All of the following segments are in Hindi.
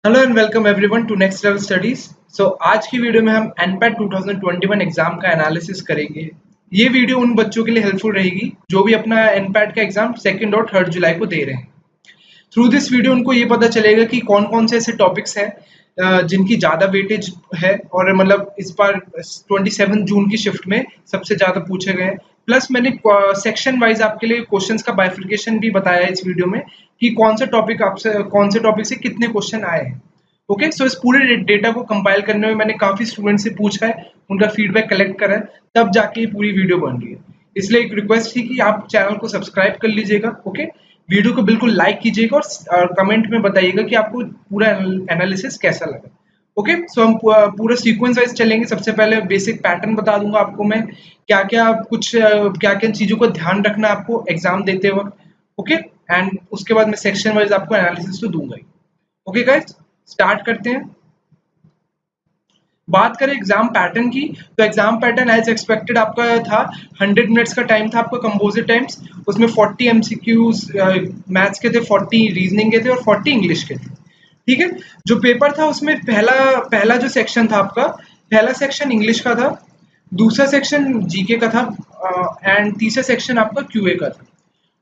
Hello and welcome everyone to next level studies. आज की वीडियो में हम एनपैट 2021 एग्जाम का एनालिसिस करेंगे। ये वीडियो उन बच्चों के लिए हेल्पफुल रहेगी जो भी अपना एनपैट का एग्जाम 2 और 3 जुलाई को दे रहे हैं। थ्रू दिस वीडियो उनको ये पता चलेगा कि कौन कौन से ऐसे टॉपिक्स हैं जिनकी ज़्यादा वेटेज है और मतलब इस बार 27 जून की शिफ्ट में सबसे ज़्यादा पूछे गए हैं। प्लस मैंने सेक्शन वाइज आपके लिए क्वेश्चंस का बाइफिकेशन भी बताया है इस वीडियो में कि कौन से टॉपिक से कितने क्वेश्चन आए हैं। ओके, सो इस पूरे डेटा को कंपाइल करने में मैंने काफ़ी स्टूडेंट से पूछा है, उनका फीडबैक कलेक्ट करा है, तब जाके ये पूरी वीडियो बन रही है। इसलिए एक रिक्वेस्ट थी कि आप चैनल को सब्सक्राइब कर लीजिएगा। ओके, वीडियो को बिल्कुल लाइक कीजिएगा और कमेंट में बताइएगा कि आपको पूरा एनालिसिस कैसा लगा। ओके, सो हम पूरा सीक्वेंस वाइज चलेंगे। सबसे पहले बेसिक पैटर्न बता दूंगा आपको मैं, क्या क्या चीज़ों को ध्यान रखना है आपको एग्जाम देते वक्त। ओके, एंड उसके बाद मैं सेक्शन वाइज आपको एनालिसिस तो दूंगा ही। ओके गाइस, स्टार्ट करते हैं। बात करें एग्जाम पैटर्न की, तो एग्जाम पैटर्न एज एक्सपेक्टेड आपका था। 100 मिनट्स का टाइम था आपका कंपोजिट टाइम्स। उसमें 40 एमसीक्यूज मैथ्स के थे, 40 रीजनिंग के थे और 40 इंग्लिश के थे। ठीक है, जो पेपर था उसमें पहला पहला जो सेक्शन था आपका, पहला सेक्शन इंग्लिश का था, दूसरा सेक्शन जीके का था एंड तीसरा सेक्शन आपका क्यूए का था।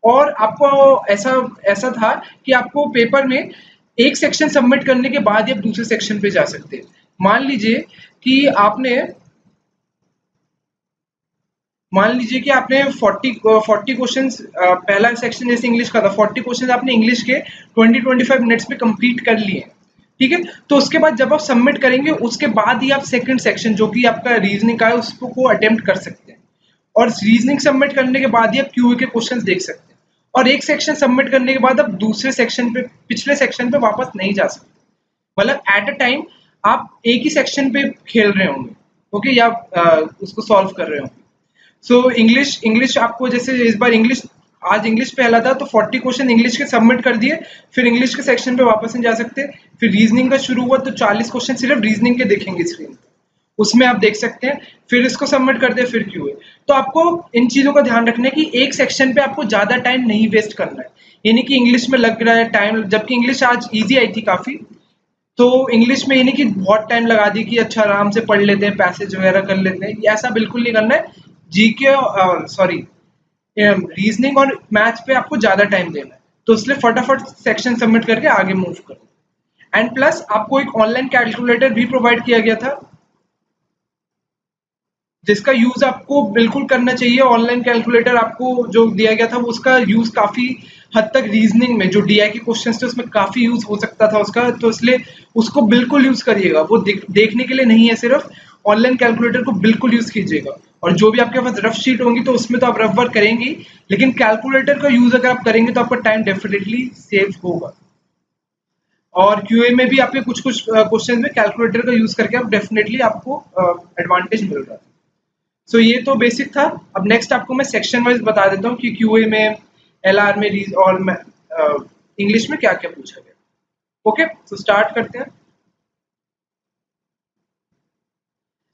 और आपको ऐसा ऐसा था कि आपको पेपर में एक सेक्शन सबमिट करने के बाद ही आप दूसरे सेक्शन पे जा सकते हैं। मान लीजिए कि आपने मान लीजिए कि आपने 40 क्वेश्चंस, पहला सेक्शन जैसे इंग्लिश का था, 40 क्वेश्चंस आपने इंग्लिश के 20-25 मिनट्स में कंप्लीट कर लिए। ठीक है, तो उसके बाद जब आप सबमिट करेंगे उसके बाद ही आप सेकंड सेक्शन जो कि आपका रीजनिंग का है उसको अटेम्प्ट कर सकते हैं। और रीजनिंग सबमिट करने के बाद ही आप क्यूए के क्वेश्चंस देख सकते हैं। और एक सेक्शन सबमिट करने के बाद आप दूसरे सेक्शन पे, पिछले सेक्शन पे वापस नहीं जा सकते। मतलब एट अ टाइम आप एक ही सेक्शन पे खेल रहे होंगे। ओके, या उसको सॉल्व कर रहे होंगे। सो इंग्लिश इंग्लिश आपको जैसे इस बार इंग्लिश, आज इंग्लिश पहला था तो 40 क्वेश्चन इंग्लिश के सबमिट कर दिए, फिर इंग्लिश के सेक्शन पे वापस नहीं जा सकते। फिर रीजनिंग का शुरू हुआ तो 40 क्वेश्चन सिर्फ रीजनिंग के देखेंगे स्क्रीन पे, उसमें आप देख सकते हैं। फिर इसको सबमिट कर दे, फिर क्यूए। तो आपको इन चीजों का ध्यान रखना है कि एक सेक्शन पे आपको ज्यादा टाइम नहीं वेस्ट करना है। यानी कि इंग्लिश में लग रहा है टाइम, जबकि इंग्लिश आज इजी आई थी काफी, तो इंग्लिश में ये नहीं कि बहुत टाइम लगा दी कि अच्छा आराम से पढ़ लेते हैं, पैसेज वगैरह कर लेते हैं, ये ऐसा बिल्कुल नहीं करना है। जीके सॉरी रीजनिंग और मैथ्स पे आपको ज्यादा टाइम देना है, तो इसलिए फटाफट सेक्शन सबमिट करके आगे मूव करो। एंड प्लस आपको एक ऑनलाइन कैलकुलेटर भी प्रोवाइड किया गया था जिसका यूज आपको बिल्कुल करना चाहिए। ऑनलाइन कैलकुलेटर आपको जो दिया गया था वो उसका यूज काफी हद तक रीजनिंग में, जो डीआई के क्वेश्चंस थे उसमें काफी यूज हो सकता था उसका, तो इसलिए उसको बिल्कुल यूज करिएगा। वो देखने के लिए नहीं है सिर्फ, ऑनलाइन कैलकुलेटर को बिल्कुल यूज कीजिएगा। और जो भी आपके पास रफ शीट होंगी तो उसमें तो आप रफ वर्क करेंगे ही, लेकिन कैलकुलेटर का यूज अगर आप करेंगे तो आपका टाइम डेफिनेटली सेव होगा। और क्यूए में भी आपके कुछ कुछ क्वेश्चन में कैलकुलेटर का यूज करके आप डेफिनेटली आपको एडवांटेज मिल रहा है। सो ये तो बेसिक था। अब नेक्स्ट आपको मैं सेक्शन वाइज बता देता हूँ कि क्यूए में, एलआर में, रीज और इंग्लिश में क्या क्या पूछा गया। ओके, सो स्टार्ट करते हैं।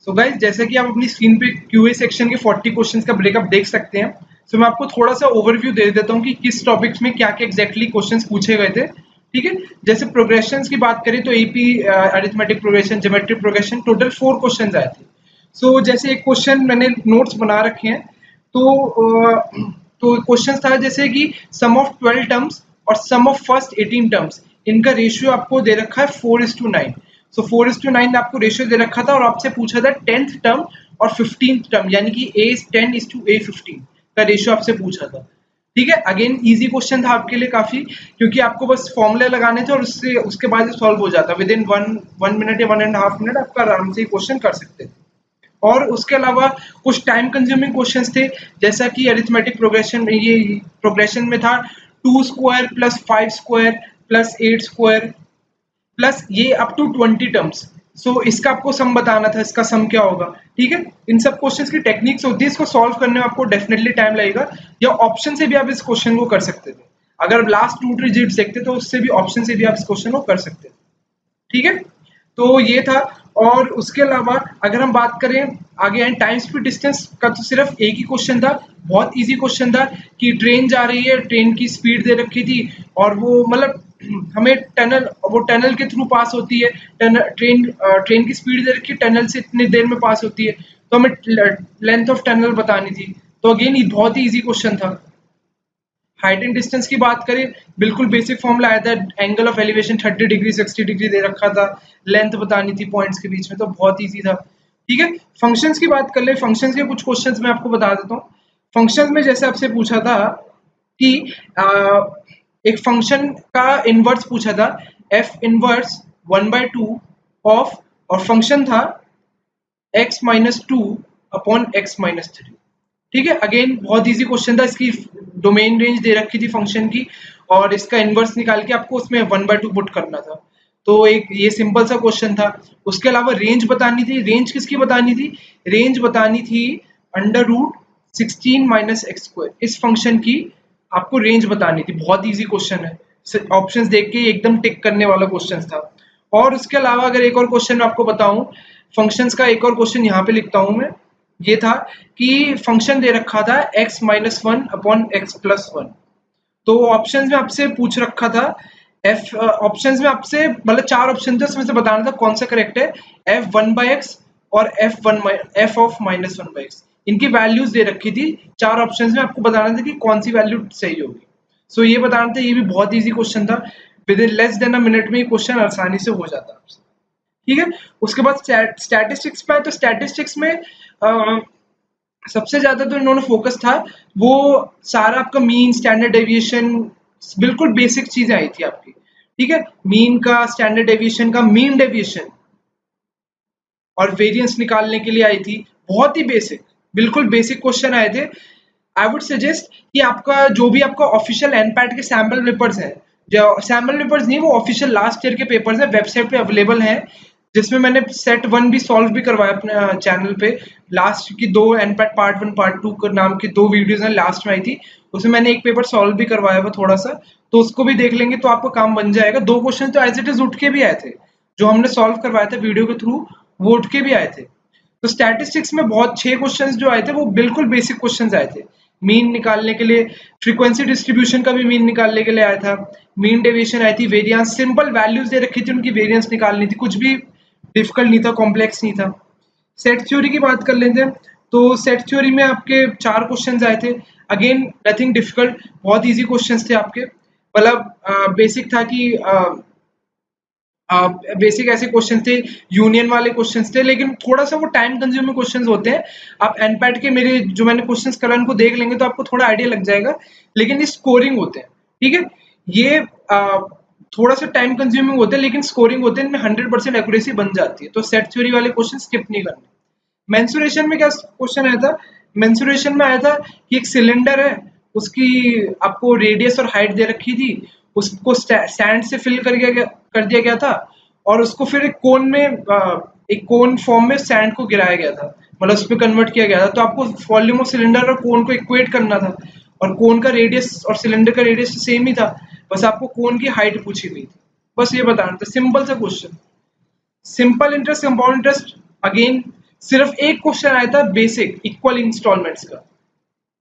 सो गाइज, जैसे कि आप अपनी स्क्रीन पे क्यूए सेक्शन के 40 क्वेश्चंस का ब्रेकअप देख सकते हैं। सो मैं आपको थोड़ा सा ओवरव्यू दे देता हूँ कि किस टॉपिक्स में क्या क्या एग्जैक्टली क्वेश्चंस पूछे गए थे। ठीक है, जैसे प्रोग्रेशन की बात करें तो AP arithmetic progression, geometric progression, total 4 question आए थे। सो जैसे एक क्वेश्चन मैंने नोट्स बना रखे हैं, तो क्वेश्चन था जैसे कि सम ऑफ 12 टर्म्स और सम ऑफ फर्स्ट 18 टर्म्स, इनका रेशियो आपको दे रखा है 4:9। सो 4:9 आपको रेशियो दे रखा था और आपसे पूछा था 10th टर्म और 15th टर्म, यानी कि A10:A15 का रेशियो आपसे पूछा था। ठीक है, अगेन इजी क्वेश्चन था आपके लिए काफी, क्योंकि आपको बस फॉर्मूले लगाने थे और उससे उसके बाद सॉल्व हो जाता। विद इन वन मिनट या 1.5 मिनट आपका आराम से क्वेश्चन कर सकते थे। और उसके अलावा कुछ टाइम कंज्यूमिंग क्वेश्चंस थे, जैसा कि अरिथमेटिक प्रोग्रेशन में, ये प्रोग्रेशन में था 2 square plus 5 square plus 8 square plus ये अप टू 20 टर्म्स। सो इसका आपको सम बताना था, इसका सम क्या होगा। ठीक है, इन सब क्वेश्चंस की टेक्निक्स होती है, इसको सॉल्व करने में आपको डेफिनेटली टाइम लगेगा, या ऑप्शन से भी आप इस क्वेश्चन को कर सकते थे। अगर लास्ट 2 डिजिट्स देखते तो उससे भी, ऑप्शन से भी आप इस क्वेश्चन को कर सकते थे। ठीक है, तो ये था। और उसके अलावा अगर हम बात करें आगे, टाइम स्पीड डिस्टेंस का तो सिर्फ एक ही क्वेश्चन था, बहुत इजी क्वेश्चन था कि ट्रेन जा रही है, ट्रेन की स्पीड दे रखी थी और वो मतलब हमें टनल, वो टनल के थ्रू पास होती है, ट्रेन की स्पीड दे रखी है, टनल से इतनी देर में पास होती है, तो हमें लेंथ ऑफ टनल बतानी थी। तो अगेन ये बहुत ही इजी क्वेश्चन था। हाइट एंड डिस्टेंस की बात करें, बिल्कुल बेसिक फॉर्मूला आया था, angle of elevation 30 degree 60 degree दे रखा था, लेंथ बतानी थी पॉइंट्स के बीच में, तो बहुत इजी था। ठीक है, फंक्शंस की बात कर ले, फंक्शंस के कुछ क्वेश्चंस मैं आपको बता देता हूँ। फंक्शंस में जैसे आपसे पूछा था कि एक फंक्शन का इनवर्स पूछा था, एफ इनवर्स 1/2 ऑफ, और फंक्शन था x-2 अपॉन x-3। ठीक है, अगेन बहुत इजी क्वेश्चन था, इसकी डोमेन रेंज दे रखी थी फंक्शन की, और इसका इनवर्स निकाल के आपको उसमें 1/2 पुट करना था। तो एक ये सिंपल सा क्वेश्चन था। उसके अलावा रेंज बतानी थी, रेंज किसकी बतानी थी, रेंज बतानी थी √16 - x², इस फंक्शन की आपको रेंज बतानी थी। बहुत इजी क्वेश्चन है, ऑप्शंस देख के एकदम टिक करने वाला क्वेश्चन था। और उसके अलावा अगर एक और क्वेश्चन आपको बताऊं, फंक्शंस का एक और क्वेश्चन यहाँ पे लिखता हूं मैं, ये था कि फंक्शन दे रखा था x-1 अपॉन x+1। तो ऑप्शंस में आपसे पूछ रखा था, एफ ऑप्शंस में आपसे मतलब 4 ऑप्शन थे, उसमें से बताना था कौन सा करेक्ट है, f1/x और f ऑफ -1/x। इनकी वैल्यूज दे रखी थी 4 ऑप्शंस में, आपको बताना था कि कौन सी वैल्यू सही होगी। सो ये बताना था, ये भी बहुत इजी क्वेश्चन था, with in less than a minute में ये क्वेश्चन आसानी से हो जाता है। ठीक है, उसके बाद स्टैटिस्टिक्स पे है, तो स्टैटिस्टिक्स में सबसे ज्यादा तो इन्होंने फोकस था, वो सारा आपका मीन, स्टैंडर्ड डेविएशन, बिल्कुल बेसिक चीजें आई थी आपकी। ठीक है, मीन का, स्टैंडर्ड डेविएशन का, मीन डेविएशन और वेरिएंस निकालने के लिए आई थी, बहुत ही बेसिक, बिल्कुल बेसिक क्वेश्चन आए थे। आई वुड सजेस्ट कि आपका जो भी आपका ऑफिशियल एनपैट के सैम्पल पेपर्स हैं, जो सैम्पल पेपर्स नहीं, वो ऑफिशियल लास्ट ईयर के पेपर्स हैं, वेबसाइट पे अवेलेबल हैं, जिसमें मैंने सेट 1 भी सॉल्व भी करवाया अपने चैनल पे। लास्ट की 2 एनपैट पार्ट 1 पार्ट 2 के नाम की 2 वीडियोस हैं, लास्ट में आई थी, उसमें मैंने एक पेपर सॉल्व भी करवाया हुआ थोड़ा सा, तो उसको भी देख लेंगे तो आपका काम बन जाएगा। 2 क्वेश्चन तो एज इट इज उठ के भी आए थे, जो हमने सॉल्व करवाया था वीडियो के थ्रू, वो उठ के भी आए थे। तो स्टैटिस्टिक्स में बहुत 6 क्वेश्चंस जो आए थे वो बिल्कुल बेसिक क्वेश्चंस आए थे। मीन निकालने के लिए, फ्रीक्वेंसी डिस्ट्रीब्यूशन का भी मीन निकालने के लिए आया था, मीन डेविएशन आई थी, वेरिएंस, सिंपल वैल्यूज दे रखी थी, उनकी वेरिएंस निकालनी थी, कुछ भी डिफिकल्ट नहीं था, कॉम्प्लेक्स नहीं था। सेट थ्योरी की बात कर लेते हैं, तो सेट थ्योरी में आपके 4 क्वेश्चंस आए थे, अगेन नथिंग डिफिकल्ट, बहुत इजी क्वेश्चंस थे आपके, मतलब बेसिक था कि बेसिक ऐसे क्वेश्चन थे, यूनियन वाले क्वेश्चन थे, लेकिन थोड़ा सा वो टाइम कंज्यूमिंग क्वेश्चन होते हैं। आप एनपैट के मेरे जो मैंने क्वेश्चन करा उनको देख लेंगे तो आपको थोड़ा आइडिया लग जाएगा, लेकिन ये स्कोरिंग होते हैं। ठीक है, ये थोड़ा सा टाइम कंज्यूमिंग होते हैं, लेकिन स्कोरिंग होते हैं, इनमें 100% एक्यूरेसी बन जाती है, तो सेट थ्योरी वाले क्वेश्चन स्किप नहीं करने। मेंसुरेशन में क्या क्वेश्चन आया था, मेंसुरेशन में आया था कि एक सिलेंडर है, उसकी आपको रेडियस और हाइट दे रखी थी, उसको सैंड से फिल कर दिया गया था, और उसको फिर एक कोन में एक कोन फॉर्म में सैंड को गिराया गया था, मतलब उस पर कन्वर्ट किया गया था। तो आपको वॉल्यूम ऑफ सिलेंडर और कोन को इक्वेट करना था, और कोन का रेडियस और सिलेंडर का रेडियस सेम ही था, बस आपको कोन की हाइट पूछी गई थी, बस ये बताना था, सिंपल सा question. Simple interest, compound interest, again सिर्फ एक क्वेश्चन आया था बेसिक इक्वल इंस्टॉलमेंट्स का,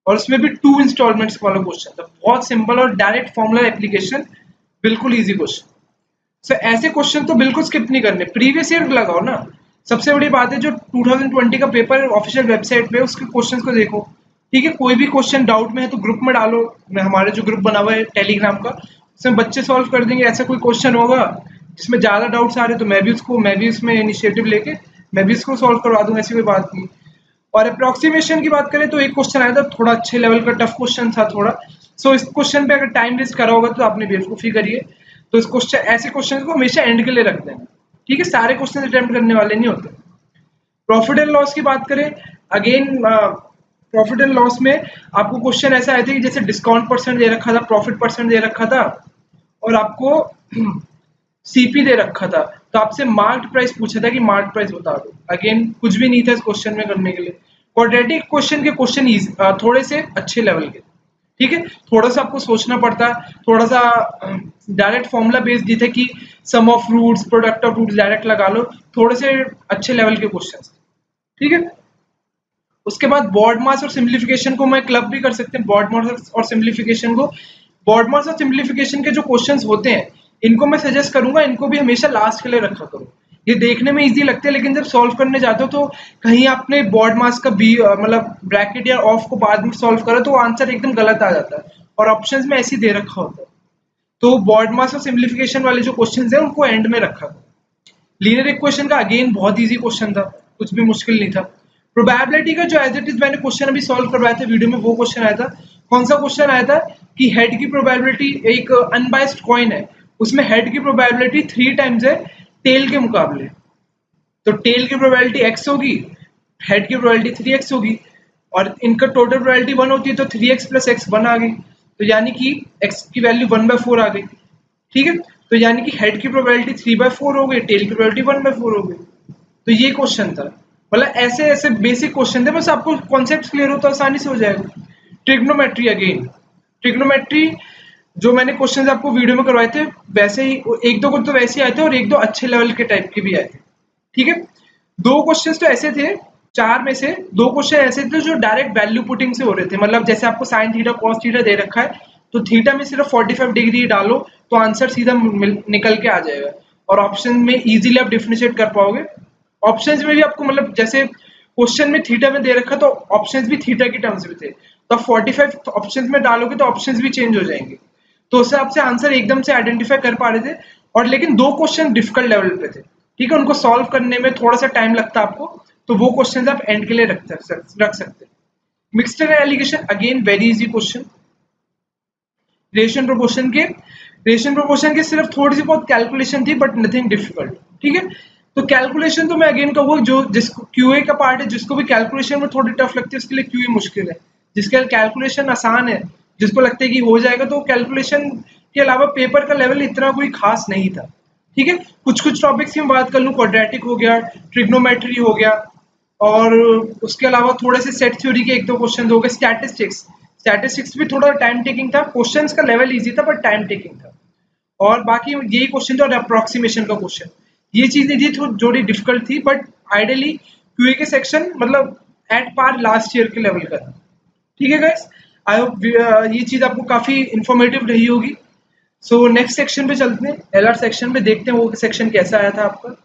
और उसमें भी 2 इंस्टॉलमेंट्स वाला क्वेश्चन था, बहुत सिंपल और डायरेक्ट फॉर्मूला एप्लीकेशन, बिल्कुल इजी क्वेश्चन। सो ऐसे क्वेश्चन तो बिल्कुल स्किप नहीं करने, प्रीवियस ईयर लगाओ ना। सबसे बड़ी बात है, जो 2020 का पेपर ऑफिशियल वेबसाइट पे उसके क्वेश्चंस को देखो। ठीक है, कोई भी क्वेश्चन डाउट में है तो ग्रुप में डालो, मैं हमारे जो ग्रुप बना हुआ है टेलीग्राम का, उसमें बच्चे सॉल्व कर देंगे। ऐसा कोई क्वेश्चन होगा जिसमें ज्यादा डाउट्स आ रहे तो मैं भी उसमें इनिशिएटिव लेके मैं भी इसको सॉल्व करवा दूंगा, ऐसी कोई बात नहीं। और अप्रोक्सीमेशन की बात करें तो एक क्वेश्चन आया था, थोड़ा अच्छे लेवल का टफ क्वेश्चन था थोड़ा। सो इस क्वेश्चन पे अगर टाइम वेस्ट करा होगा तो आपने बेवकूफ़ी करी है। तो इस क्वेश्चन, ऐसे क्वेश्चन को हमेशा एंड के लिए रख देना। ठीक है, सारे क्वेश्चन अटेम्प्ट करने वाले नहीं होते। प्रॉफिट एंड लॉस की बात करें, अगेन प्रॉफिट एंड लॉस में आपको क्वेश्चन ऐसा आया था कि जैसे डिस्काउंट परसेंट दे रखा था, प्रॉफिट परसेंट दे रखा था, और आपको सीपी दे रखा था, तो आपसे मार्क्ड प्राइस पूछा था कि मार्क्ड प्राइस बता दो। अगेन कुछ भी नहीं था इस क्वेश्चन में करने के लिए। क्वाड्रेटिक क्वेश्चन के क्वेश्चन थोड़े से अच्छे लेवल के, ठीक है, थोड़ा सा आपको सोचना पड़ता है, थोड़ा सा डायरेक्ट फॉर्मूला बेस्ड दी थे कि sum of roots, product of roots direct लगा लो, थोड़े से अच्छे लेवल के क्वेश्चन। ठीक है, उसके बाद बॉड मास और सिंप्लीफिकेशन को मैं क्लब भी कर सकते हैं, बॉड मास और सिंप्लीफिकेशन को। बॉड मास और सिंप्लीफिकेशन के जो क्वेश्चंस होते हैं इनको मैं सजेस्ट करूंगा, इनको भी हमेशा लास्ट के लिए रखा करो। ये देखने में इजी लगते हैं लेकिन जब सॉल्व करने जाते हो तो कहीं आपने बोर्ड मास का बी मतलब ब्रैकेट या ऑफ को बाद में सॉल्व करो तो आंसर एकदम गलत आ जाता है और ऑप्शंस में ऐसे ही दे रखा होता है। तो बॉड मास और सिंप्लीफिकेशन वाले जो क्वेश्चंस हैं उनको एंड में रखा था। लीनियर इक्वेशन का अगेन बहुत इजी क्वेश्चन था, कुछ भी मुश्किल नहीं था। प्रोबेबिलिटी का जो एज इट इज मैंने क्वेश्चन अभी सॉल्व करवाया था वीडियो में, वो क्वेश्चन आया था। कौन सा क्वेश्चन आया था कि हेड की प्रोबेबिलिटी, एक अनबाइस्ड कॉइन है उसमें हेड की प्रोबेबिलिटी 3 टाइम्स है टेल के मुकाबले, तो टेल की प्रोबेबिलिटी x होगी, हेड की प्रोबेबिलिटी 3x होगी, और इनका टोटल प्रोबेबिलिटी 1 होती है तो 3x प्लस x 1 आ गई, तो यानी कि x की वैल्यू 1/4 आ गई। ठीक है, तो यानी कि हेड की प्रोबेबिलिटी 3/4 हो गई, टेल की प्रोबेबिलिटी 1/4 हो गई। तो ये क्वेश्चन था, मतलब ऐसे ऐसे बेसिक क्वेश्चन थे, बस आपको कॉन्सेप्ट क्लियर हो तो आसानी से हो जाएगा। ट्रिग्नोमेट्री, अगेन ट्रिग्नोमेट्री जो मैंने क्वेश्चंस आपको वीडियो में करवाए थे वैसे ही, एक दो को तो वैसे ही आए थे और एक दो अच्छे लेवल के टाइप के भी आए थे। ठीक है, 2 क्वेश्चंस तो ऐसे थे, 4 में से 2 क्वेश्चन ऐसे थे जो डायरेक्ट वैल्यू पुटिंग से हो रहे थे। मतलब जैसे आपको साइन थीटा कॉस थीटा दे रखा है तो थीटा में सिर्फ 45 डिग्री डालो तो आंसर सीधा निकल के आ जाएगा और ऑप्शन में इजीली आप डिफरेंशिएट कर पाओगे। ऑप्शंस में भी आपको मतलब जैसे क्वेश्चन में थीटा में दे रखा तो ऑप्शंस भी थीटा के टर्म्स में थे, तो आप 45 ऑप्शंस में डालोगे तो ऑप्शंस भी चेंज हो जाएंगे। तो उससे आपसे आंसर एकदम से आइडेंटिफाई कर पा रहे थे, और लेकिन 2 क्वेश्चन डिफिकल्ट लेवल पे थे। ठीक है, उनको सॉल्व करने में थोड़ा सा टाइम लगता है आपको, तो वो क्वेश्चन आप एंड के लिए रख सकते हैं। Mixture allegation, again very easy question. Ratio proportion के सिर्फ थोड़ी सी बहुत कैलकुलेशन थी बट नथिंग डिफिकल्ट। ठीक है, तो कैलकुलेशन तो मैं अगेन कहूँगा जो जिसको क्यूए का पार्ट है, जिसको भी कैलकुलेशन में थोड़ी टफ लगती है उसके लिए क्यूए मुश्किल है। जिसके कैलकुलेशन आसान है, जिसको लगता है कि हो जाएगा, तो कैलकुलेशन के अलावा पेपर का लेवल इतना कोई खास नहीं था। ठीक है, कुछ कुछ टॉपिक्स की मैं बात कर लूँ, क्वाड्रेटिक हो गया, ट्रिग्नोमेट्री हो गया, और उसके अलावा थोड़े से सेट थ्योरी के 1-2 क्वेश्चन हो गए। स्टैटिस्टिक्स भी थोड़ा टाइम टेकिंग था, क्वेश्चंस का लेवल इजी था बट टाइम टेकिंग था, और बाकी यही क्वेश्चन था, और अप्रोक्सीमेशन का क्वेश्चन, ये चीजें थी थोड़ी डिफिकल्ट थी, बट आइडियली क्यूए के सेक्शन मतलब एट पार लास्ट ईयर के लेवल का था। ठीक है गाइस, आई होप ये चीज आपको काफी इंफॉर्मेटिव रही होगी। सो नेक्स्ट सेक्शन पे चलते हैं, एलआर सेक्शन पे देखते हैं वो सेक्शन कैसा आया था आपका।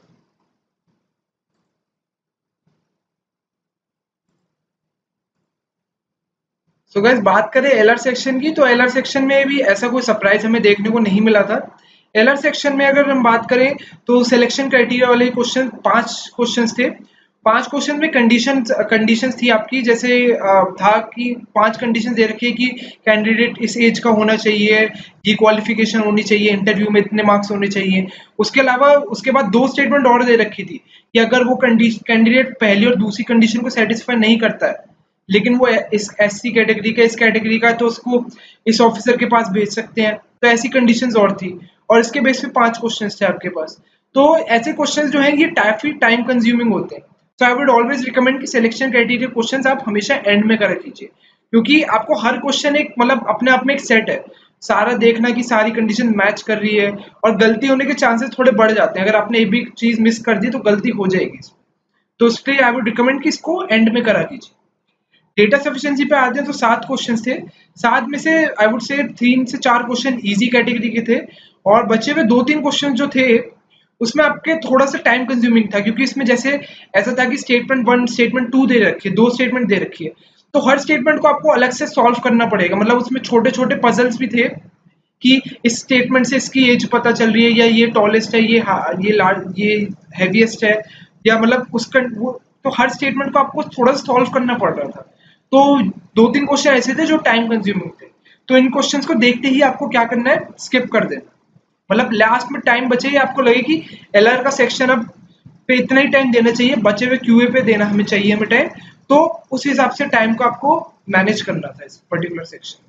सो गाइस, बात करें एलआर सेक्शन की, तो एलआर सेक्शन में भी ऐसा कोई सरप्राइज हमें देखने को नहीं मिला था। एलआर सेक्शन में अगर हम बात करें तो सिलेक्शन क्राइटेरिया वाले क्वेश्चन 5 क्वेश्चंस थे। 5 क्वेश्चन में कंडीशंस थी आपकी, जैसे था कि 5 कंडीशन दे रखी है कि कैंडिडेट इस एज का होना चाहिए, ये क्वालिफिकेशन होनी चाहिए, इंटरव्यू में इतने मार्क्स होने चाहिए। उसके अलावा उसके बाद 2 स्टेटमेंट और दे रखी थी कि अगर वो कैंडिडेट पहली और दूसरी कंडीशन को सेटिस्फाई नहीं करता है, लेकिन वो इस एससी कैटेगरी का, इस कैटेगरी का, तो उसको इस ऑफिसर के पास भेज सकते हैं। तो ऐसी कंडीशंस और थी, और इसके बेस पे 5 क्वेश्चंस थे आपके पास। तो ऐसे क्वेश्चंस जो हैं ये काफी टाइम कंज्यूमिंग होते हैं, तो आई वुड ऑलवेज रिकमेंड कि सिलेक्शन क्राइटेरिया क्वेश्चंस आप हमेशा एंड में करा कीजिए, क्योंकि आपको हर क्वेश्चन एक मतलब अपने आप में एक सेट है, सारा देखना कि सारी कंडीशन मैच कर रही है, और गलती होने के चांसेस थोड़े बढ़ जाते हैं। अगर आपने एक भी चीज मिस कर दी तो गलती हो जाएगी, तो इसलिए आई वुड रिकमेंड कि इसको एंड में करा कीजिए। डेटा सफिशिएंसी पे आते हैं तो 7 क्वेश्चंस थे। 7 में से आई वुड से 3 से 4 क्वेश्चन इजी कैटेगरी के थे, और बचे हुए 2-3 क्वेश्चन जो थे उसमें आपके थोड़ा सा टाइम कंज्यूमिंग था, क्योंकि इसमें जैसे ऐसा था कि स्टेटमेंट 1 स्टेटमेंट 2 दे रखी है, 2 स्टेटमेंट दे रखी है, तो हर स्टेटमेंट को आपको अलग से सॉल्व करना पड़ेगा। मतलब उसमें छोटे छोटे पजल्स भी थे कि इस स्टेटमेंट से इसकी एज पता चल रही है, या ये टॉलेस्ट है, ये हैवीएस्ट है, या मतलब उसका वो, तो हर स्टेटमेंट को आपको थोड़ा सा सॉल्व करना पड़ रहा था। तो 2-3 क्वेश्चन ऐसे थे जो टाइम कंज्यूमिंग थे, तो इन क्वेश्चंस को देखते ही आपको क्या करना है, स्किप कर देना। मतलब लास्ट में टाइम बचे ही आपको लगे कि एलआर का सेक्शन अब पे इतना ही टाइम देना चाहिए, बचे हुए क्यूए पे देना हमें टाइम, तो उस हिसाब से टाइम को आपको मैनेज करना था इस पर्टिकुलर सेक्शन।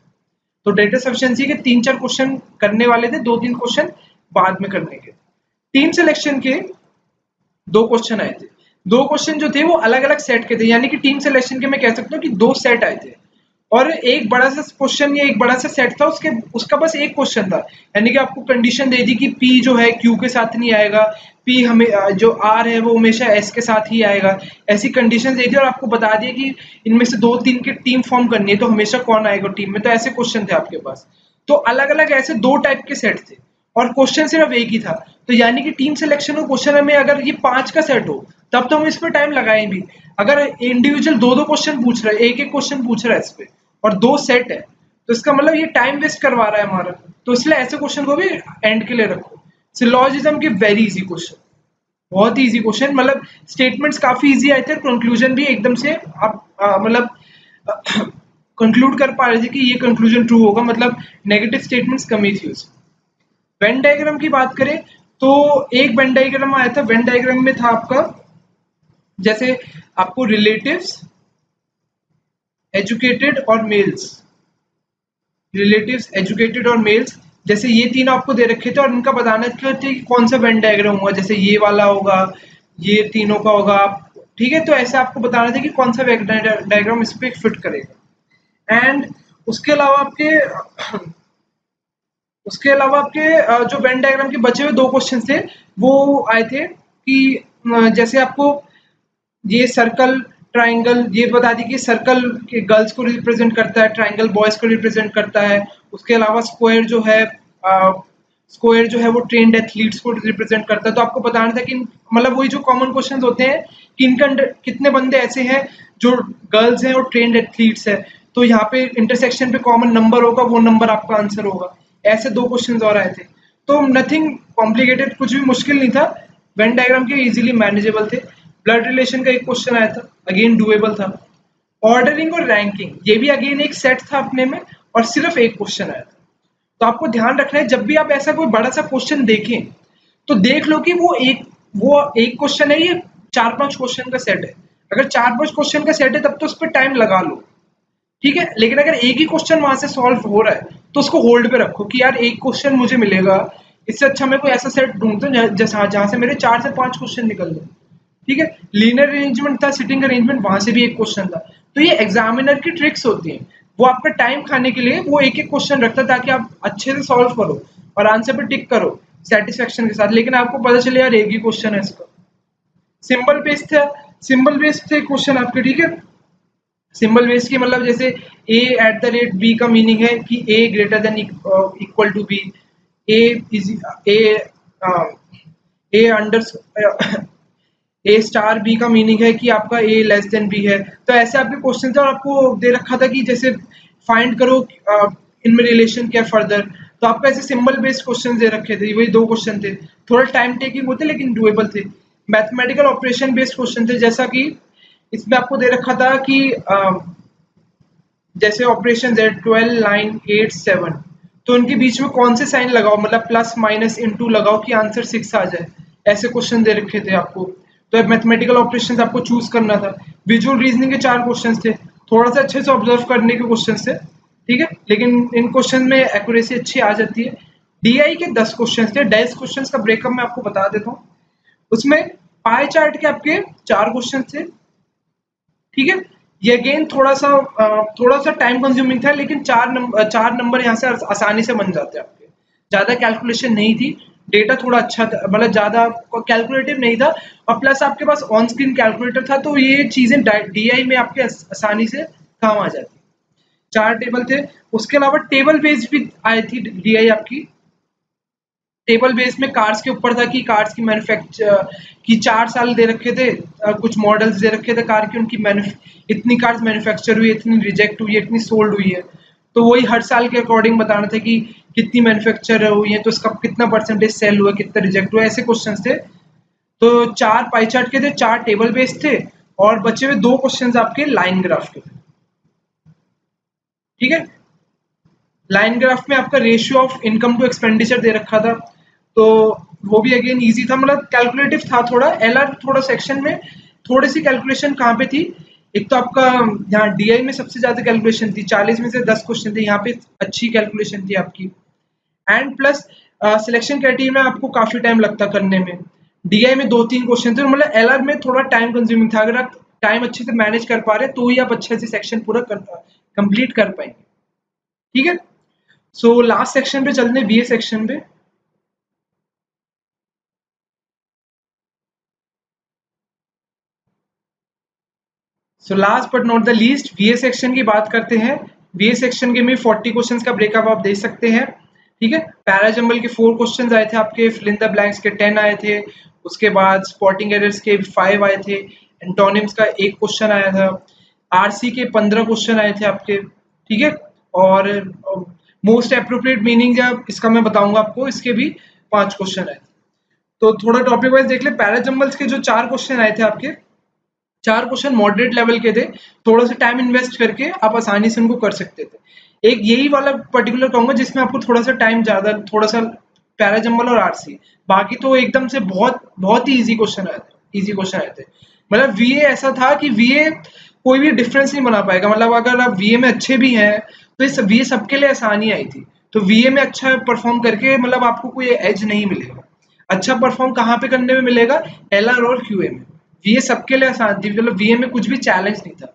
तो डेटा सफिशिएंसी के 3-4 क्वेश्चन करने वाले थे, 2-3 क्वेश्चन बाद में करने के। टीम सिलेक्शन के 2 क्वेश्चन आए थे। 2 क्वेश्चन जो थे वो अलग अलग सेट के थे, यानी कि टीम सिलेक्शन के मैं कह सकता हूँ कि 2 सेट आए थे, और एक बड़ा सा क्वेश्चन या एक बड़ा सा सेट था, उसका बस एक क्वेश्चन था। यानी कि आपको कंडीशन दे दी कि पी जो है क्यू के साथ नहीं आएगा, पी हमें जो आर है वो हमेशा एस के साथ ही आएगा, ऐसी कंडीशन दे दी, और आपको बता दिया कि इनमें से 2-3 की टीम फॉर्म करनी है तो हमेशा कौन आएगा टीम में। तो ऐसे क्वेश्चन थे आपके पास, तो अलग अलग ऐसे 2 टाइप के सेट थे, और क्वेश्चन सिर्फ एक ही था, तो यानी कि टीम सिलेक्शन को क्वेश्चन में अगर ये 5 का सेट हो तब तो हम इस पर टाइम लगाएं भी। अगर इंडिविजुअल 2-2 क्वेश्चन पूछ रहा है, एक-एक क्वेश्चन पूछ रहा है इस पे और 2 सेट है, तो इसका मतलब ये टाइम वेस्ट करवा रहा है हमारा, तो इसलिए ऐसे क्वेश्चन को भी एंड के लिए रखो। सिलॉजिज्म की वेरी इजी क्वेश्चन, बहुत ही इजी क्वेश्चन, मतलब स्टेटमेंट्स काफी इजी आए थे, कंक्लूजन भी एकदम से आप मतलब कंक्लूड कर पा रहे थे कि ये कंक्लूजन ट्रू होगा, मतलब नेगेटिव स्टेटमेंट्स कम ही थी उसमें। वेन डायग्राम की बात करें तो एक वेन डायग्राम आया था, वेन डायग्राम में था आपका जैसे आपको रिलेटिव्स, एजुकेटेड और मेल्स, रिलेटिव्स, एजुकेटेड और मेल्स, जैसे ये तीन आपको दे रखे थे और इनका बताना था कि कौन सा वेन डायग्राम होगा, जैसे ये वाला होगा, ये तीनों का होगा, ठीक है, तो ऐसे आपको बताना था कि कौन सा वेन डायग्राम इस पे फिट करेगा। एंड उसके अलावा आपके जो वेन डायग्राम के बचे हुए 2 क्वेश्चन थे वो आए थे कि जैसे आपको ये सर्कल, ट्राइंगल, ये बता दी कि सर्कल के गर्ल्स को रिप्रेजेंट करता है, ट्राइंगल बॉयज को रिप्रेजेंट करता है, उसके अलावा स्क्वायर जो है वो ट्रेन्ड एथलीट्स को रिप्रेजेंट करता है। तो आपको बताना था कि मतलब वही जो कॉमन क्वेश्चंस होते हैं कि इनके अंदर कितने बंदे ऐसे हैं जो गर्ल्स हैं और ट्रेन्ड एथलीट्स है, तो यहाँ पे इंटरसेक्शन पे कॉमन नंबर होगा, वो नंबर आपका आंसर होगा। ऐसे 2 क्वेश्चंस और आए थे, तो नथिंग कॉम्प्लिकेटेड, कुछ भी मुश्किल नहीं था, वेन डायग्राम के इजीली मैनेजेबल थे। ब्लड रिलेशन का एक क्वेश्चन आया था, अगेन डुएबल था। ऑर्डरिंग और रैंकिंग, ये भी अगेन एक सेट था अपने में और सिर्फ एक क्वेश्चन आया था। तो आपको ध्यान रखना है जब भी आप ऐसा कोई बड़ा सा क्वेश्चन देखें तो देख लो कि वो एक क्वेश्चन है, ये 4-5 क्वेश्चन का सेट है। अगर 4-5 क्वेश्चन का सेट है तब तो उस पर टाइम लगा लो, ठीक है, लेकिन अगर एक ही क्वेश्चन वहां से सॉल्व हो रहा है तो उसको होल्ड पे रखो कि यार एक क्वेश्चन मुझे मिलेगा, इससे अच्छा मैं कोई ऐसा सेट ढूंढता हूँ जहां से मेरे 4 से 5 क्वेश्चन निकल जाए, ठीक है। लीनियर अरेंजमेंट था, सिटिंग अरेंजमेंट, वहां से भी एक क्वेश्चन था। तो ये एग्जामिनर की ट्रिक्स होती हैं, वो आपका टाइम खाने के लिए वो एक एक क्वेश्चन रखता है ताकि आप अच्छे से सॉल्व करो और आंसर पे टिक करो सेटिस्फेक्शन के साथ, लेकिन आपको पता चले यार एक ही क्वेश्चन है इसका। सिंबल बेस्ड था, सिंबल बेस्ड थे क्वेश्चन आपके, ठीक है। सिंबल बेस्ड की मतलब जैसे a@b का मीनिंग है कि a greater than equal to b, a is a under a star B का मीनिंग है कि आपका ए लेस देन बी है। तो ऐसे आपके क्वेश्चन थे और आपको दे रखा था कि जैसे फाइंड करो इनमें रिलेशन क्या फर्दर, तो आपको ऐसे सिंबल बेस्ड क्वेश्चन दे रखे थे, वही 2 क्वेश्चन थे, थोड़ा टाइम टेकिंग होते लेकिन डुएबल थे। मैथमेटिकल ऑपरेशन बेस्ड क्वेश्चन थे, जैसा कि इसमें आपको दे रखा था कि जैसे ऑपरेशन है 12, 9, 8, 7, तो उनके बीच में कौन से साइन लगाओ, मतलब प्लस माइनस इनटू लगाओ कि आंसर 6 आ जाए, ऐसे क्वेश्चन दे रखे थे आपको। तो मैथमेटिकल ऑपरेशंस आपको चूज करना था। विजुअल रीजनिंग के 4 क्वेश्चंस थे, थोड़ा सा अच्छे से ऑब्जर्व करने के क्वेश्चंस थे, ठीक है, लेकिन इन क्वेश्चन में एक्यूरेसी अच्छी आ जाती है। डीआई के 10 क्वेश्चंस थे, 10 क्वेश्चंस का ब्रेकअप मैं आपको बता देता हूँ। उसमें पाई चार्ट के आपके 4 क्वेश्चन थे, ठीक है। ये अगेन थोड़ा सा टाइम कंज्यूमिंग था, लेकिन 4 नंबर यहाँ से आसानी से बन जाते हैं आपके, ज्यादा कैलकुलेशन नहीं थी, डेटा थोड़ा अच्छा था, मतलब ज्यादा कैलकुलेटिव नहीं था, और प्लस आपके पास ऑन स्क्रीन कैलकुलेटर था, तो ये चीजें डीआई में आपके आसानी से काम आ जाती। 4 टेबल थे, उसके अलावा टेबल बेस्ड भी आई थी डीआई आपकी। टेबल बेस में कार्स के ऊपर था कि कार्स की मैन्युफैक्चर की 4 साल दे रखे थे, कुछ मॉडल्स दे रखे थे कार की, उनकी इतनी कार्स मैन्युफैक्चर हुई, इतनी रिजेक्ट हुई है, इतनी सोल्ड हुई है, तो वही हर साल के अकॉर्डिंग बताना था कि कितनी मैन्युफैक्चर हुई है, तो इसका कितना परसेंटेज सेल हुआ, कितना रिजेक्ट हुआ, ऐसे क्वेश्चन थे। तो 4 पाई चार्ट के थे, 4 टेबल बेस्ड थे, और बचे हुए 2 क्वेश्चन आपके लाइन ग्राफ के थे, ठीक है। लाइन ग्राफ में आपका ratio of income to expenditure दे रखा था, तो वो भी अगेन इजी था, मतलब कैलकुलेटिव था थोड़ा। एलआर थोड़ा सेक्शन में थोड़ी सी कैलकुलेशन कहाँ पे थी, एक तो आपका यहाँ डीआई में सबसे ज्यादा कैलकुलेशन थी, 40 में से 10 क्वेश्चन थे, यहाँ पे अच्छी कैलकुलेशन थी आपकी। एंड प्लस सिलेक्शन क्राइटेरिया में आपको काफी टाइम लगता करने में, डीआई में 2-3 क्वेश्चन थे, मतलब एलआर में थोड़ा टाइम कंज्यूमिंग था। अगर आप टाइम अच्छे से मैनेज कर पा रहे तो ही आप अच्छे से सेक्शन पूरा कंप्लीट कर पाएंगे, ठीक है। सो लास्ट सेक्शन पे चलते हैं, बीए सेक्शन पे। So last but not the least BA section की बात करते हैं। बीए सेक्शन के में 40 क्वेश्चंस का ब्रेकअप आप देख सकते हैं। ठीक है। पैराजंबल के 4 क्वेश्चंस आए थे आपके, फिल इन द ब्लैंक्स के 10 आए थे, उसके बाद स्पॉटिंग एरर्स के 5 आए थे, एंटोनिम्स का 1 क्वेश्चन आया था, आरसी के 15 क्वेश्चन आए थे आपके, ठीक है। और मोस्ट एप्रोप्रिएट मीनिंग या इसका मैं बताऊंगा आपको, इसके भी 5 क्वेश्चन आए थे। तो थोड़ा टॉपिक वाइज देख ले। पैराजंबल्स के जो 4 क्वेश्चन आए थे आपके, 4 क्वेश्चन मॉडरेट लेवल के थे, थोड़ा सा टाइम इन्वेस्ट करके आप आसानी से उनको कर सकते थे। एक यही वाला पर्टिकुलर कहूंगा जिसमें आपको थोड़ा सा टाइम ज्यादा, थोड़ा सा पैराजंबल और आरसी, बाकी तो एकदम से बहुत बहुत ही इजी क्वेश्चन आए थे, इजी क्वेश्चन आए थे। मतलब वीए ऐसा था कि वीए कोई भी डिफरेंस नहीं बना पाएगा, मतलब अगर आप वीए में अच्छे भी हैं तो इस वीए सबके लिए आसानी आई थी। तो वीए में अच्छा परफॉर्म करके मतलब आपको कोई एज नहीं मिलेगा। अच्छा परफॉर्म कहाँ पे करने में मिलेगा, एलआर और क्यूए में। वीए सबके लिए आसान थी, मतलब वीए में कुछ भी चैलेंज नहीं था।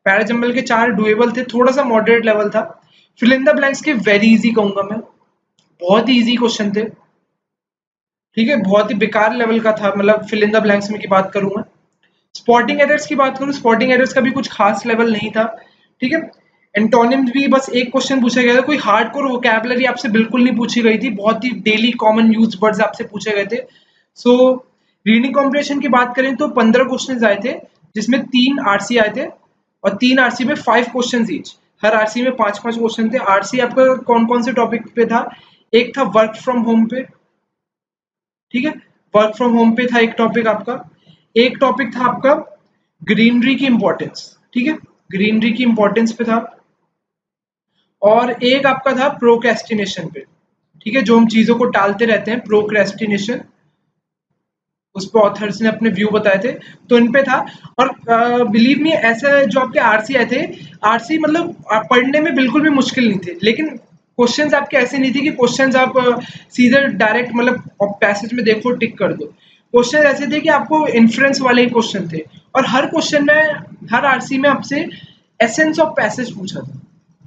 पैराजंबल के 4 डुएबल थे, थोड़ा सा मॉडरेट लेवल था। फिल इन द ब्लैंक्स के वेरी इजी कहूंगा मैं, बहुत ही इजी क्वेश्चन थे, ठीक है। बहुत ही बेकार लेवल का था, मतलब फिल इन द ब्लैंक्स में की बात करूं मैं। स्पॉटिंग एरर्स की बात करूं, स्पॉटिंग एरर्स का भी कुछ खास लेवल नहीं था, ठीक है। एंटोनिम्स भी बस एक क्वेश्चन पूछा गया था, कोई हार्डकोर वोकैबुलरी आपसे बिल्कुल नहीं पूछी गई थी, बहुत ही डेली कॉमन यूज वर्ड्स आपसे पूछे गए थे। सो रीडिंग कॉम्प्रिहेंशन की बात करें तो 15 क्वेश्चंस आए थे, जिसमें 3 आरसी आए थे, और 3 आरसी में 5 क्वेश्चंस ईच, हर आरसी में 5-5 क्वेश्चन थे। आरसी आपका कौन कौन से टॉपिक पे था, एक था वर्क फ्रॉम होम पे, ठीक है, वर्क फ्रॉम होम पे था एक टॉपिक आपका। एक टॉपिक था आपका ग्रीनरी की इंपॉर्टेंस, ठीक है, ग्रीनरी की इंपॉर्टेंस पे था। और एक आपका था प्रोक्रेस्टिनेशन पे, ठीक है, जो हम चीजों को टालते रहते हैं, प्रोक्रेस्टिनेशन, उस पर ऑथर्स ने अपने व्यू बताए थे, तो इन पे था। और बिलीव मी, ऐसा जो आपके आरसी आए थे, आरसी मतलब पढ़ने में बिल्कुल भी मुश्किल नहीं थे, लेकिन क्वेश्चंस आपके ऐसे नहीं थे कि क्वेश्चंस आप सीधे डायरेक्ट मतलब पैसेज में देखो टिक कर दो। क्वेश्चन ऐसे थे कि आपको इन्फ्रेंस वाले ही क्वेश्चन थे, और हर क्वेश्चन में, हर आरसी में आपसे एसेंस ऑफ पैसेज पूछा था,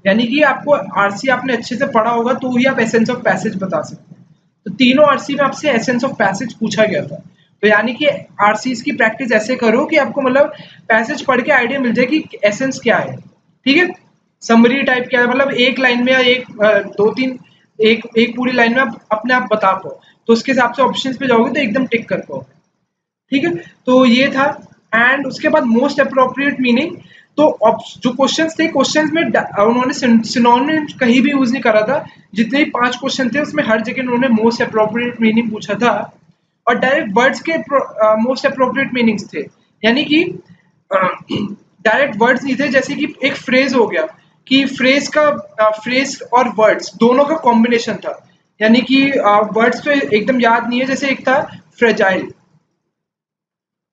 यानी कि आपको आरसी आपने अच्छे से पढ़ा होगा तो ही आप एसेंस ऑफ पैसेज बता सकते हैं। तो तीनों आरसी में आपसे एसेंस ऑफ पैसेज पूछा गया था। तो यानी कि आरसीज की प्रैक्टिस ऐसे करो कि आपको मतलब पैसेज पढ़ के आइडिया मिल जाए कि एसेंस क्या है, ठीक है, समरी टाइप क्या है, मतलब एक लाइन में या एक दो तीन, एक एक पूरी लाइन में आप अपने आप बता पाओ, तो उसके हिसाब से ऑप्शंस पे जाओगे तो एकदम टिक कर पाओगे, ठीक है। तो ये था। एंड उसके बाद मोस्ट अप्रोप्रिएट मीनिंग, तो जो क्वेश्चंस थे, क्वेश्चंस में उन्होंने सिनोनिम कहीं भी यूज नहीं करा था। जितने भी 5 क्वेश्चन थे उसमें हर जगह उन्होंने मोस्ट अप्रोप्रिएट मीनिंग पूछा था, और डायरेक्ट वर्ड्स के मोस्ट अप्रोप्रिएट मीनिंग्स थे, यानी कि डायरेक्ट वर्ड्स नहीं थे। जैसे कि एक फ्रेज हो गया, कि फ्रेज का फ्रेज और वर्ड्स दोनों का कॉम्बिनेशन था, यानी कि वर्ड्स तो एकदम याद नहीं है। जैसे एक था फ्रेजाइल,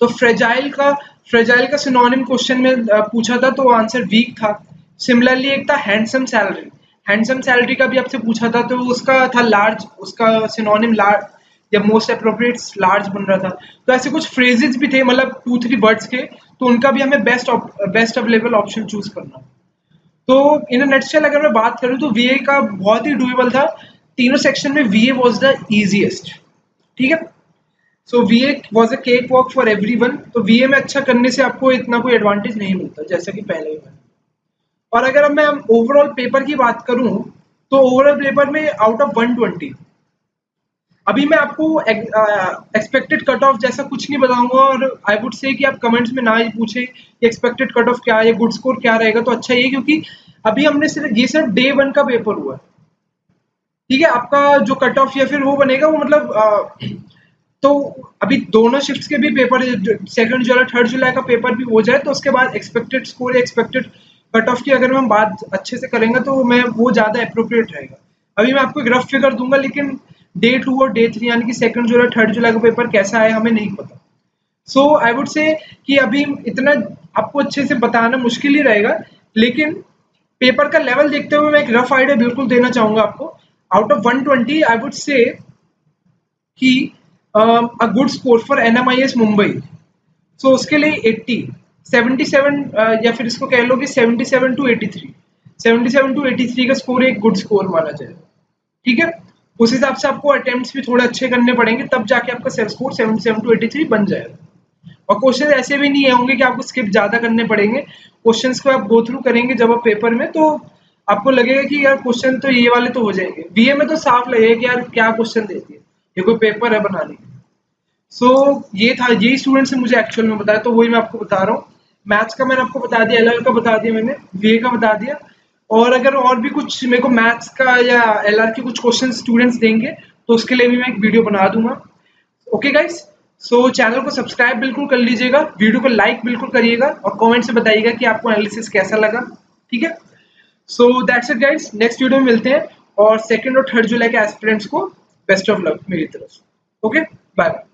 तो फ्रेजाइल का सिनोनिम क्वेश्चन में पूछा था, तो आंसर वीक था। सिमिलरली एक था हैंडसम सैलरी, हैंडसम सैलरी का भी आपसे पूछा था, तो उसका था लार्ज, उसका सिनोनिम लार्ज या मोस्ट अप्रोप्रिएट लार्ज बन रहा था। तो ऐसे कुछ फ्रेजेस भी थे, मतलब 2-3 वर्ड्स के, तो उनका भी हमें बेस्ट अवेलेबल ऑप्शन चूज करना। तो इन अ नटशेल अगर मैं बात करूं तो वीए का बहुत ही डुएबल था, तीनों सेक्शन में वीए वाज द इजीएस्ट, ठीक है। So VA was a cake walk for everyone. तो वीए में अच्छा करने से आपको इतना कोई एडवांटेज नहीं मिलता, जैसा कि पहले ही मैंने। और अगर अब मैं ओवरऑल पेपर की बात करूं, तो ओवरऑल पेपर में आउट ऑफ 120, अभी मैं आपको एक्सपेक्टेड कट ऑफ जैसा कुछ नहीं बताऊंगा, और आई वुड से कि आप कमेंट्स में ना ही पूछे कि एक्सपेक्टेड कट ऑफ क्या है, गुड स्कोर क्या रहेगा, तो अच्छा ये, क्योंकि अभी हमने सिर्फ डे 1 का पेपर हुआ है, ठीक है। आपका जो कट ऑफ या फिर वो बनेगा वो मतलब तो अभी दोनों शिफ्ट्स के भी पेपर, 2 जुलाई 3 जुलाई का पेपर भी हो जाए, तो उसके बाद एक्सपेक्टेड स्कोर या एक्सपेक्टेड कट ऑफ की अगर हम बात अच्छे से करेंगे तो मैं वो ज्यादा अप्रोप्रिएट रहेगा। अभी मैं आपको एक रफ फिगर दूंगा, लेकिन डे 2 और डे 3 यानी कि 2 जुलाई 3 जुलाई का पेपर कैसा है हमें नहीं पता। सो आई वुड से कि अभी इतना आपको अच्छे से बताना मुश्किल ही रहेगा, लेकिन पेपर का लेवल देखते हुए मैं एक रफ आइडिया बिल्कुल देना चाहूंगा आपको। Out of 120 I would say कि a good score for NMIS Mumbai, so उसके लिए 80, 77 या फिर इसको कह लो कि 77 टू 83, 77 टू 83 का स्कोर एक गुड स्कोर माना जाएगा, ठीक है। उस हिसाब से आपको अटेम्प्ट्स भी थोड़े अच्छे करने पड़ेंगे, तब जाके आपका स्कोर 77 टू 83 बन जाएगा। और क्वेश्चन ऐसे भी नहीं होंगे कि आपको स्किप ज्यादा करने पड़ेंगे, क्वेश्चंस को आप गो थ्रू करेंगे जब आप पेपर में, तो आपको लगेगा कि यार क्वेश्चन तो ये वाले तो हो जाएंगे, बीए में तो साफ लगेगा कि यार क्या क्वेश्चन देती है, ये कोई पेपर है बनाने की। सो ये था, यही स्टूडेंट से मुझे एक्चुअल में बताया, तो वही मैं आपको बता रहा हूँ। मैथ्स का मैंने आपको बता दिया, एलआर का बता दिया मैंने, वीए का बता दिया। और अगर और भी कुछ मेरे को मैथ्स का या एलआर के कुछ क्वेश्चन स्टूडेंट्स देंगे तो उसके लिए भी मैं एक वीडियो बना दूंगा। ओके गाइस, सो चैनल को सब्सक्राइब बिल्कुल कर लीजिएगा, वीडियो को लाइक बिल्कुल करिएगा और कमेंट से बताइएगा कि आपको एनालिसिस कैसा लगा। ठीक है, so that's it guys, next video में मिलते हैं। और 2 और 3 जुलाई के एस्पिरेंट्स को बेस्ट ऑफ लक मेरी तरफ से। Okay, bye.